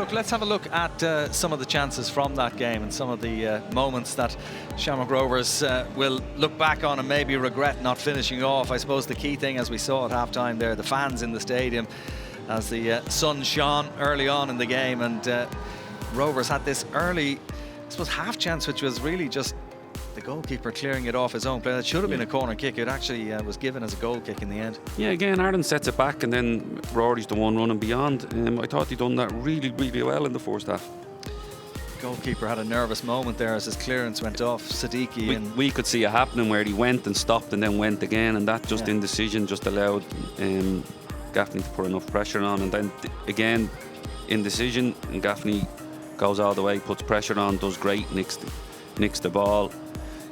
look, let's have a look at some of the chances from that game and some of the moments that Shamrock Rovers will look back on and maybe regret not finishing off. I suppose the key thing, as we saw at half-time there, the fans in the stadium as the sun shone early on in the game, and Rovers had this early, I suppose, half chance, which was really just the goalkeeper clearing it off his own play. That should have been a corner kick. It actually was given as a goal kick in the end. Yeah, again, Ireland sets it back, and then Rory's the one running beyond. I thought he'd done that really, really well in the first half. The goalkeeper had a nervous moment there as his clearance went off Siddiqui. We could see it happening where he went and stopped and then went again, and that just indecision just allowed Gaffney to put enough pressure on, and then again indecision, and Gaffney goes all the way, puts pressure on, does great, nicks the ball.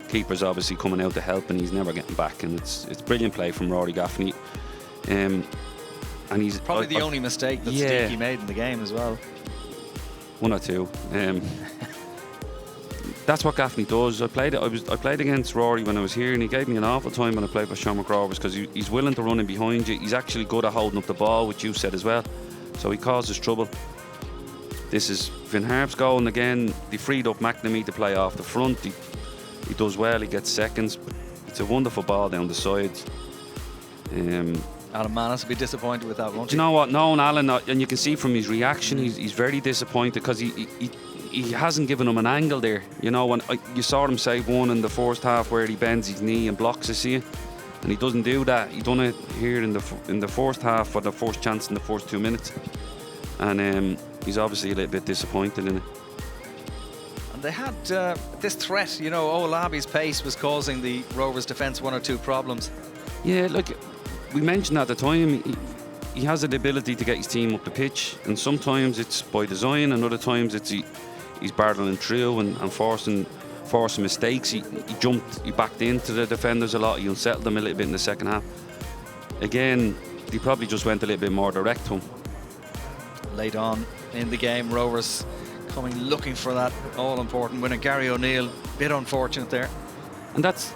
Keeper's obviously coming out to help, and he's never getting back, and it's brilliant play from Rory Gaffney. And he's probably the only mistake that Siddiqui made in the game as well. One or two. That's what Gaffney does. I played against Rory when I was here, and he gave me an awful time when I played for Shamrock Rovers, because he's willing to run in behind you. He's actually good at holding up the ball, which you said as well. So he causes trouble. This is Finn Harps goal, and again they freed up McNamee to play off the front. He does well, he gets seconds. It's a wonderful ball down the sides. Alan Manus will be disappointed with that, won't he? Do you know what? No, Alan, and you can see from his reaction, he's very disappointed, because he hasn't given him an angle there. You know, when you saw him save one in the first half where he bends his knee and blocks it, see it, and he doesn't do that. He done it here in the first half for the first chance in the first 2 minutes, and he's obviously a little bit disappointed in it. And they had this threat, you know, Olabi's pace was causing the Rovers defence one or two problems. Yeah, look, we mentioned at the time, he has the ability to get his team up the pitch, and sometimes it's by design, and other times it's he's barreling through and forcing mistakes. He backed into the defenders a lot. He unsettled them a little bit in the second half. Again, he probably just went a little bit more direct to him. Late on in the game, Rovers coming looking for that all-important winner. Gary O'Neill, bit unfortunate there. And that's,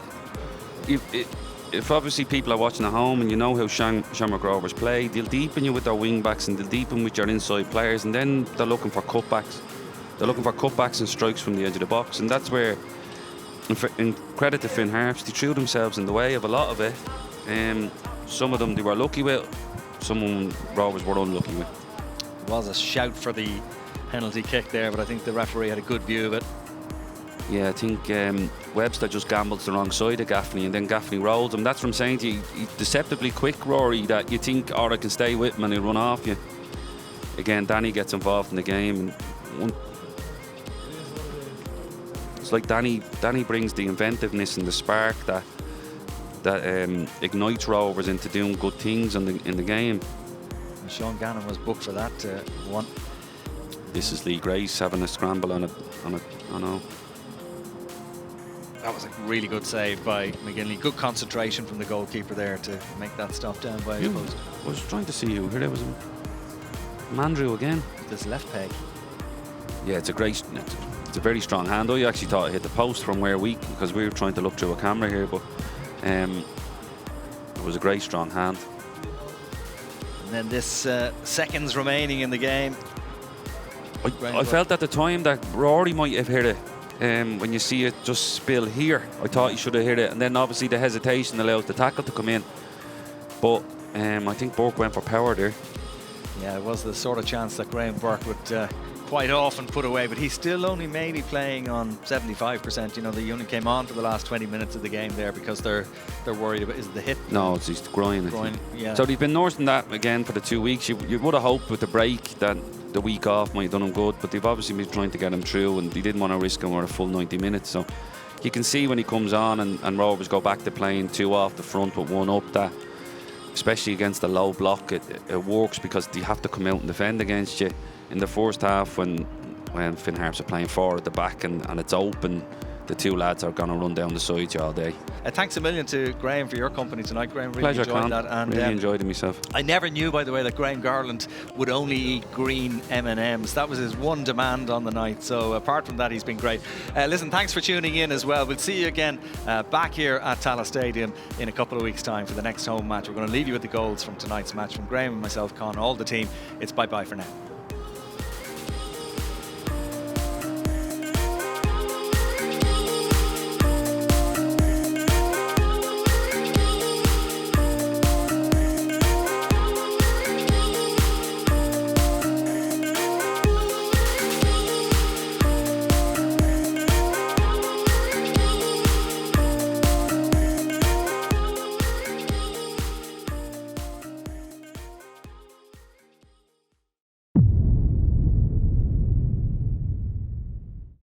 if obviously people are watching at home and you know how Shamrock Rovers play, they'll deepen you with their wing-backs and they'll deepen with your inside players, and then they're looking for cutbacks. They're looking for cutbacks and strikes from the edge of the box, and that's where, in credit to Finn Harps, they threw themselves in the way of a lot of it. Some of them they were lucky with, some Rovers were unlucky with. There was a shout for the penalty kick there, but I think the referee had a good view of it. Yeah, I think Webster just gambles the wrong side of Gaffney, and then Gaffney rolls him. That's what I'm saying to you. He's deceptively quick, Rory, that you think, I can stay with him and he'll run off you. Again, Danny gets involved in the game, and it's like Danny brings the inventiveness and the spark that ignites Rovers into doing good things in the game. And Sean Gannon was booked for that one. This is Lee Grace having a scramble on a. I know. That was a really good save by McGinley. Good concentration from the goalkeeper there to make that stop down by his post. I was trying to see who here. There was Mandrew again. This left peg. Yeah, it's a very strong hand. I actually thought it hit the post from where because we were trying to look through a camera here, but it was a great strong hand. And then this seconds remaining in the game. I felt at the time that Rory might have hit it. When you see it just spill here, I thought he should have hit it, and then obviously the hesitation allows the tackle to come in. But I think Burke went for power there. Yeah, it was the sort of chance that Graham Burke would quite often put away, but he's still only maybe playing on 75%. You know, the unit came on for the last 20 minutes of the game there because they're worried about, is it the hip? No, it's his groin. Yeah. So they've been nursing that again for the 2 weeks. You would have hoped with the break that the week off might have done him good, but they've obviously been trying to get him through, and they didn't want to risk him for a full 90 minutes. So you can see when he comes on and Rovers go back to playing two off the front with one up, that especially against the low block, it works, because they have to come out and defend against you. In the first half, when Finn Harps are playing forward at the back and it's open, the two lads are going to run down the sides all day. Thanks a million to Graham for your company tonight. Graham, really enjoyed that. And really enjoyed it myself. I never knew, by the way, that Graham Garland would only eat green M&Ms. That was his one demand on the night. So apart from that, he's been great. Listen, thanks for tuning in as well. We'll see you again back here at Tallght Stadium in a couple of weeks' time for the next home match. We're going to leave you with the goals from tonight's match. From Graham and myself, Con, all the team, it's bye-bye for now.